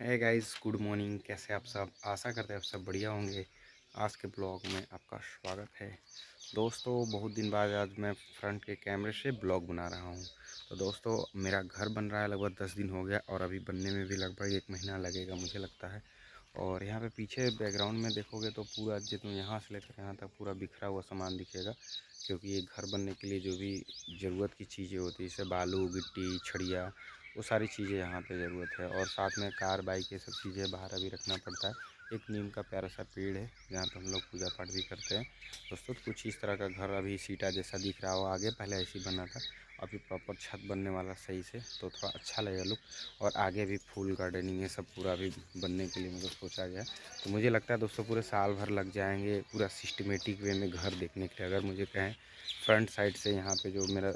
Hey guys, good morning. कैसे आप सब? आशा करते हैं आप सब बढ़िया होंगे। आज के ब्लॉग में आपका स्वागत है। दोस्तों, बहुत दिन बाद आज मैं फ्रंट के कैमरे से ब्लॉग बना रहा हूं। तो दोस्तों, मेरा घर बन रहा है, लगभग 10 दिन हो गया और अभी बनने में भी लगभग 1 महीना लगेगा मुझे लगता है। और यहाँ पे पीछे बैकग्राउंड में देखोगे तो पूरा जितना यहाँ से लेकर यहाँ तक पूरा बिखरा हुआ सामान दिखेगा, क्योंकि ये घर बनने के लिए जो भी ज़रूरत की चीज़ें होती है, जैसे बालू, गिट्टी, छड़िया, वो सारी चीज़ें यहाँ पे ज़रूरत है। और साथ में कार, बाइक, ये सब चीज़ें बाहर अभी रखना पड़ता है। एक नीम का प्यारा सा पेड़ है जहाँ पे हम लोग पूजा पाठ भी करते हैं। दोस्तों, कुछ इस तरह का घर अभी सीटा जैसा दिख रहा हो, आगे पहले ऐसे ही बना था। अभी प्रॉपर छत बनने वाला सही से, तो थोड़ा अच्छा लगेगा लुक। और आगे भी फूल गार्डनिंग, ये सब पूरा भी बनने के लिए मतलब सोचा गया है। तो मुझे लगता है दोस्तों, पूरे साल भर लग जाएंगे पूरा सिस्टमेटिक वे में घर देखने के लिए। अगर मुझे कहें फ्रंट साइड से यहाँ पे जो मेरा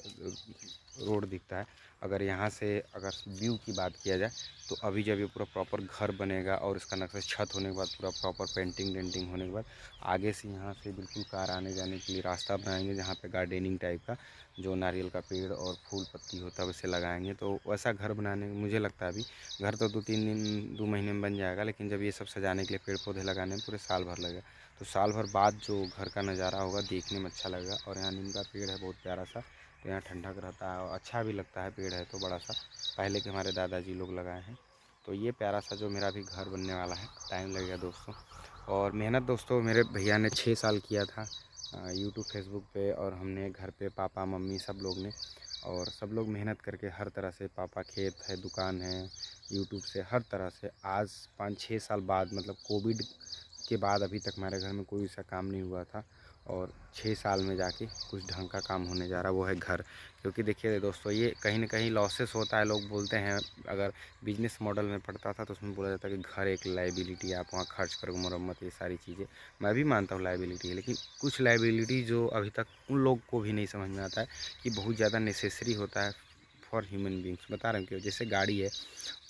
रोड दिखता है, अगर यहाँ से अगर व्यू की बात किया जाए, तो अभी जब ये पूरा प्रॉपर घर बनेगा और इसका नक्शा छत होने के बाद, पूरा प्रॉपर पेंटिंग डेंटिंग होने के बाद, आगे से यहाँ से बिल्कुल कार आने जाने के लिए रास्ता बनाएंगे, जहाँ पे गार्डनिंग टाइप का जो नारियल का पेड़ और फूल पत्ती होता है वैसे लगाएंगे। तो वैसा घर बनाने में मुझे लगता है अभी घर तो 2-3 दिन 2 महीने में बन जाएगा, लेकिन जब ये सब सजाने के लिए पेड़ पौधे लगाने में पूरे साल भर लगेगा। तो साल भर बाद जो घर का नज़ारा होगा देखने में अच्छा लगेगा। और यहाँ नीम का पेड़ है बहुत प्यारा सा, तो यहाँ ठंडक रहता है और अच्छा भी लगता है। पेड़ है तो बड़ा सा, पहले के हमारे दादाजी लोग लगाए हैं। तो ये प्यारा सा जो मेरा भी घर बनने वाला है, टाइम लगेगा दोस्तों। और मेहनत दोस्तों मेरे भैया ने 6 साल किया था यूट्यूब फेसबुक पे, और हमने घर पे पापा मम्मी सब लोग ने, और सब लोग मेहनत करके हर तरह से, पापा खेत है, दुकान है, यूट्यूब से हर तरह से आज 5-6 साल बाद, मतलब कोविड के बाद अभी तक हमारे घर में कोई सा काम नहीं हुआ था। और 6 साल में जाके कुछ ढंग का काम होने जा रहा, वो है घर। क्योंकि देखिए दोस्तों, ये कहीं ना कहीं लॉसेस होता है। लोग बोलते हैं अगर बिजनेस मॉडल में पड़ता था तो उसमें बोला जाता है कि घर एक लाइबिलिटी है, आप वहाँ खर्च करो, मरम्मत, ये सारी चीज़ें। मैं भी मानता हूँ लाइबिलिटी है, लेकिन कुछ लाइबिलिटी जो अभी तक उन लोग को भी नहीं समझ में आता है कि बहुत ज़्यादा नेसेसरी होता है फॉर ह्यूमन बींग्स। बता रहे हैं क्यों? जैसे गाड़ी है,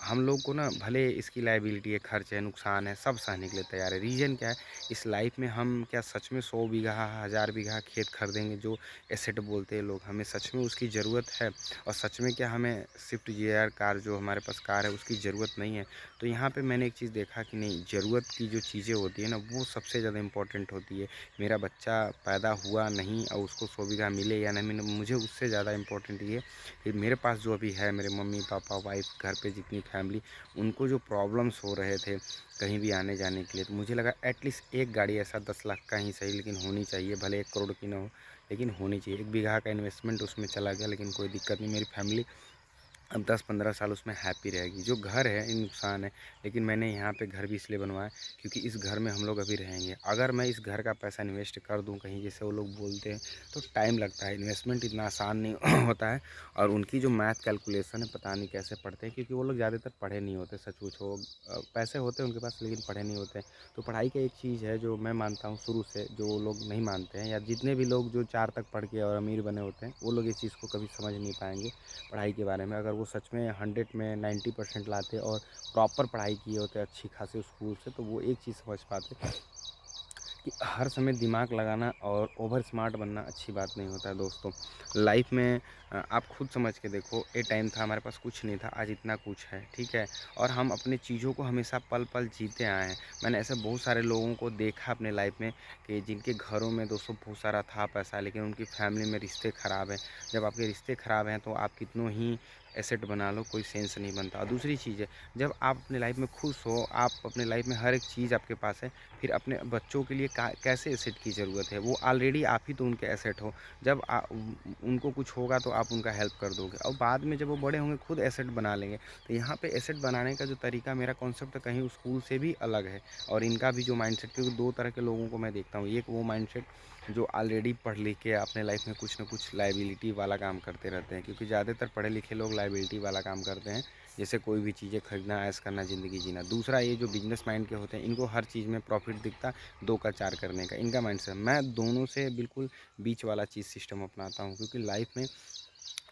हम लोग को ना भले इसकी लाइबिलिटी है, खर्च है, नुकसान है, सब सहने के लिए तैयार है। रीज़न क्या है? इस लाइफ में हम क्या सच में 100 बीघा 1000 बीघा खेत खरीदेंगे जो एसेट बोलते हैं लोग? हमें सच में उसकी ज़रूरत है? और सच में क्या हमें स्विफ्ट डिज़ायर कार, जो हमारे पास कार है, उसकी ज़रूरत नहीं है? तो यहाँ पे मैंने एक चीज़ देखा कि नहीं, ज़रूरत की जो चीज़ें होती है ना, वो सबसे ज़्यादा इम्पोर्टेंट होती है। मेरा बच्चा पैदा हुआ नहीं और उसको 100 बीघा मिले या नहीं मिले, मुझे उससे ज़्यादा इम्पोर्टेंट ये कि मेरे पास जो अभी है, मेरे मम्मी पापा, वाइफ, घर पे जितनी फैमिली, उनको जो प्रॉब्लम्स हो रहे थे कहीं भी आने जाने के लिए, तो मुझे लगा एटलीस्ट एक गाड़ी ऐसा 10 लाख का ही सही, लेकिन होनी चाहिए। भले 1 करोड़ की ना हो, लेकिन होनी चाहिए। 1 बीघा का इन्वेस्टमेंट उसमें चला गया, लेकिन कोई दिक्कत नहीं। मेरी फैमिली अब 10-15 साल उसमें हैप्पी रहेगी। जो घर है ये नुकसान है, लेकिन मैंने यहाँ पे घर भी इसलिए बनवाया क्योंकि इस घर में हम लोग अभी रहेंगे। अगर मैं इस घर का पैसा इन्वेस्ट कर दूँ कहीं, जैसे वो लोग बोलते हैं, तो टाइम लगता है, इन्वेस्टमेंट इतना आसान नहीं होता है। और उनकी जो मैथ कैलकुलेशन है, पता नहीं कैसे पढ़ते हैं, क्योंकि वो लोग ज़्यादातर पढ़े नहीं होते। सच पूछो, पैसे होते हैं उनके पास, लेकिन पढ़े नहीं होते। तो पढ़ाई का एक चीज़ है जो मैं मानता हूँ शुरू से, जो लोग नहीं मानते हैं, या जितने भी लोग जो 4 तक पढ़ के और अमीर बने होते हैं, वो लोग इस चीज़ को कभी समझ नहीं पाएंगे पढ़ाई के बारे में। अगर वो सच में 100 में 90% लाते और प्रॉपर पढ़ाई किए होते अच्छी खासी स्कूल से, तो वो एक चीज़ समझ पाते कि हर समय दिमाग लगाना और ओवर स्मार्ट बनना अच्छी बात नहीं होता है दोस्तों। लाइफ में आप खुद समझ के देखो, एक टाइम था हमारे पास कुछ नहीं था, आज इतना कुछ है, ठीक है। और हम अपने चीज़ों को हमेशा पल पल जीते आए हैं। मैंने ऐसे बहुत सारे लोगों को देखा अपने लाइफ में कि जिनके घरों में दोस्तों बहुत सारा था पैसा, लेकिन उनकी फैमिली में रिश्ते ख़राब हैं। जब आपके रिश्ते ख़राब हैं तो आप कितनों ही एसेट बना लो, कोई सेंस नहीं बनता। और दूसरी चीज़ है, जब आप अपने लाइफ में खुश हो, आप अपने लाइफ में हर एक चीज़ आपके पास है, फिर अपने बच्चों के लिए कैसे एसेट की ज़रूरत है? वो ऑलरेडी आप ही तो उनके एसेट हो। जब उनको कुछ होगा तो आप उनका हेल्प कर दोगे, और बाद में जब वो बड़े होंगे खुद एसेट बना लेंगे। तो यहाँ पे एसेट बनाने का जो तरीका, मेरा कॉन्सेप्ट कहीं स्कूल से भी अलग है। और इनका भी जो माइंडसेट, क्योंकि 2 तरह के लोगों को मैं देखता हूँ। एक वो माइंडसेट जो ऑलरेडी पढ़ लिख के अपने लाइफ में कुछ ना कुछ लायबिलिटी वाला काम करते रहते हैं, क्योंकि ज़्यादातर पढ़े लिखे लोग लायबिलिटी वाला काम करते हैं, जैसे कोई भी चीज़ें खरीदना, ऐश करना, ज़िंदगी जीना। दूसरा ये जो बिजनेस माइंड के होते हैं, इनको हर चीज़ में प्रॉफिट दिखता, 2 का 4 करने का इनका माइंडसेट। मैं दोनों से बिल्कुल बीच वाला चीज़ सिस्टम अपनाता हूँ, क्योंकि लाइफ में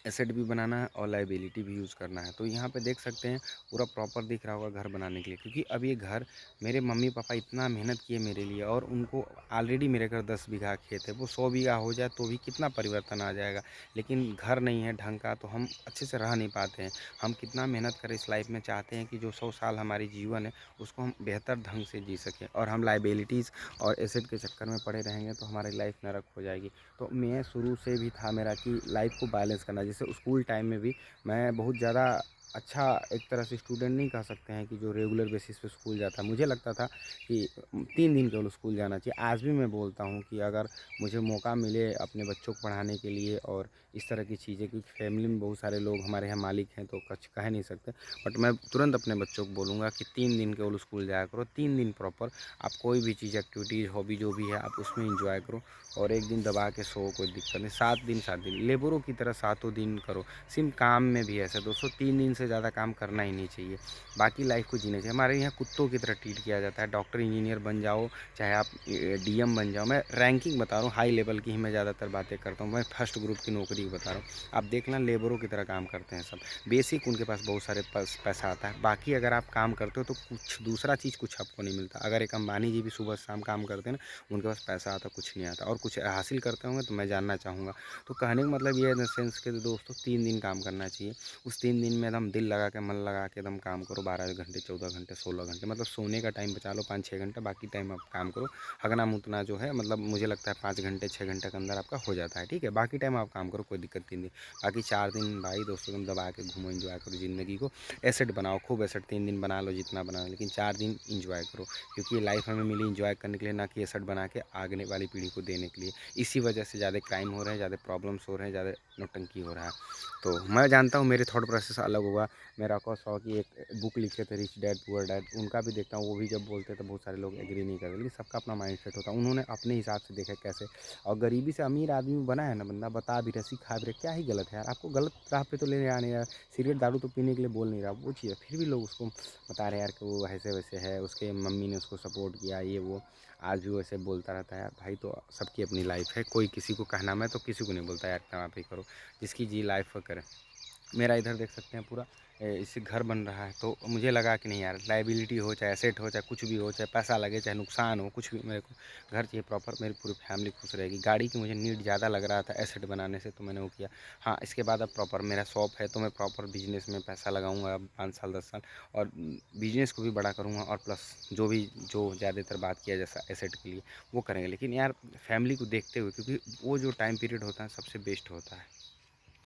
एसेट भी बनाना है और लाइबिलिटी भी यूज़ करना है। तो यहाँ पे देख सकते हैं पूरा प्रॉपर दिख रहा होगा घर बनाने के लिए, क्योंकि अब ये घर मेरे मम्मी पापा इतना मेहनत किए मेरे लिए, और उनको ऑलरेडी मेरे घर 10 बीघा खेत है, वो 100 बीघा हो जाए तो भी कितना परिवर्तन आ जाएगा। लेकिन घर नहीं है ढंग का तो हम अच्छे से रह नहीं पाते हैं। हम कितना मेहनत करें इस लाइफ में, चाहते हैं कि जो 100 साल हमारी जीवन है उसको हम बेहतर ढंग से जी सकें, और हम लाइबिलिटीज़ और एसेट के चक्कर में पड़े रहेंगे तो हमारी लाइफ नरक हो जाएगी। तो मैं शुरू से भी था मेरा कि लाइफ को बैलेंस करना। जैसे स्कूल टाइम में भी मैं बहुत ज़्यादा अच्छा एक तरह से स्टूडेंट नहीं कह सकते हैं कि जो रेगुलर बेसिस पे स्कूल जाता। मुझे लगता था कि 3 दिन केवल स्कूल जाना चाहिए। आज भी मैं बोलता हूँ कि अगर मुझे मौका मिले अपने बच्चों को पढ़ाने के लिए और इस तरह की चीज़ें, क्योंकि फैमिली में बहुत सारे लोग हमारे यहाँ मालिक हैं तो कुछ कह नहीं सकते, बट मैं तुरंत अपने बच्चों को बोलूँगा कि 3 दिन केवल स्कूल जाया करो। 3 दिन प्रॉपर आप कोई भी चीज़, एक्टिविटीज़, हॉबी जो भी है आप उसमें इंजॉय करो, और एक दिन दबा के सो, कोई दिक्कत नहीं। 7 दिन लेबरों की तरह 7 दिन करो। सिर्फ काम में भी ऐसा दोस्तों 3 दिन से ज़्यादा काम करना ही नहीं चाहिए। बाकी लाइफ को जीने चाहिए। हमारे यहाँ कुत्तों की तरह ट्रीट किया जाता है। डॉक्टर इंजीनियर बन जाओ, चाहे आप डीएम बन जाओ। मैं रैंकिंग बता रहा हूँ, हाई लेवल की ही मैं ज़्यादातर बातें करता हूँ। मैं फर्स्ट ग्रुप की नौकरी बता रहा हूँ। आप देखना लेबरों की तरह काम करते हैं सब। बेसिक उनके पास बहुत सारे पैसा आता है। बाकी अगर आप काम करते हो तो कुछ दूसरा चीज़ कुछ आपको नहीं मिलता। अगर एक अंबानी जी भी सुबह शाम काम करते हैं ना, उनके पास पैसा आता कुछ नहीं आता, और कुछ हासिल करते होंगे तो मैं जानना चाहूँगा। तो कहने का मतलब ये है इन द सेंस कि दोस्तों 3 दिन काम करना चाहिए। उस 3 दिन में एकदम दिल लगा के, मन लगा के एकदम काम करो। 12 घंटे, 14 घंटे, 16 घंटे, मतलब सोने का टाइम बचा लो 5-6 घंटे, बाकी टाइम आप काम करो। हगना मुतना जो है मतलब मुझे लगता है 5 घंटे 6 घंटे के अंदर आपका हो जाता है, ठीक है। बाकी टाइम आप काम करो, कोई दिक्कत नहीं। बाकी 4 दिन भाई दोस्तों तुम दबा के घूमो, एंजॉय करो ज़िंदगी को। एसेट बनाओ, खूब एसेट। 3 दिन बना लो जितना बना लो, लेकिन 4 दिन इंजॉय करो, क्योंकि ये लाइफ हमें मिली इंजॉय करने के लिए, ना कि एसेट बना के आगे वाली पीढ़ी को देने के लिए। इसी वजह से ज़्यादा क्राइम हो रहे हैं, ज़्यादा प्रॉब्लम्स हो रहे हैं, ज़्यादा नौटंकी हो रहा है। तो मैं जानता हूँ मेरे थॉट प्रोसेस अलग होगा। मेरा को की एक बुक लिखे थे रिच डैड पुअर डैड, उनका भी देखता हूँ। वो भी जब बोलते तो बहुत सारे लोग एग्री नहीं करते, लेकिन सबका अपना माइंड सेट होता है। उन्होंने अपने हिसाब से देखा कैसे, और गरीबी से अमीर आदमी बना है ना बंदा, बता भी रहा, सिखा भी रहा, क्या ही गलत है यार। आपको गलत राह पे तो ले आ नहीं रहा, सिगरेट दारू तो पीने के लिए बोल नहीं रहा, वो चीज़ है, फिर भी लोग उसको बता रहे हैं यार कि वो ऐसे वैसे है, उसके मम्मी ने उसको सपोर्ट किया, ये वो। आज भी वैसे बोलता रहता है यार। भाई तो सबकी अपनी लाइफ है, कोई किसी को कहना, मैं तो किसी को नहीं बोलता यार काम आप ही करो, जिसकी जी लाइफ करे। मेरा इधर देख सकते हैं पूरा इससे घर बन रहा है, तो मुझे लगा कि नहीं यार, लाइबिलिटी हो चाहे एसेट हो, चाहे कुछ भी हो, चाहे पैसा लगे चाहे नुकसान हो, कुछ भी, मेरे को घर चाहिए प्रॉपर, मेरी पूरी फैमिली खुश रहेगी। गाड़ी की मुझे नीड ज़्यादा लग रहा था एसेट बनाने से, तो मैंने वो किया। हाँ, इसके बाद अब प्रॉपर मेरा शॉप है, तो मैं प्रॉपर बिजनेस में पैसा लगाऊंगा अब 5 साल 10 साल, और बिजनेस को भी बड़ा करूँगा, और प्लस जो ज़्यादातर बात किया जैसा एसेट के लिए वो करेंगे। लेकिन यार फैमिली को देखते हुए, क्योंकि वो जो टाइम पीरियड होता है सबसे बेस्ट होता है।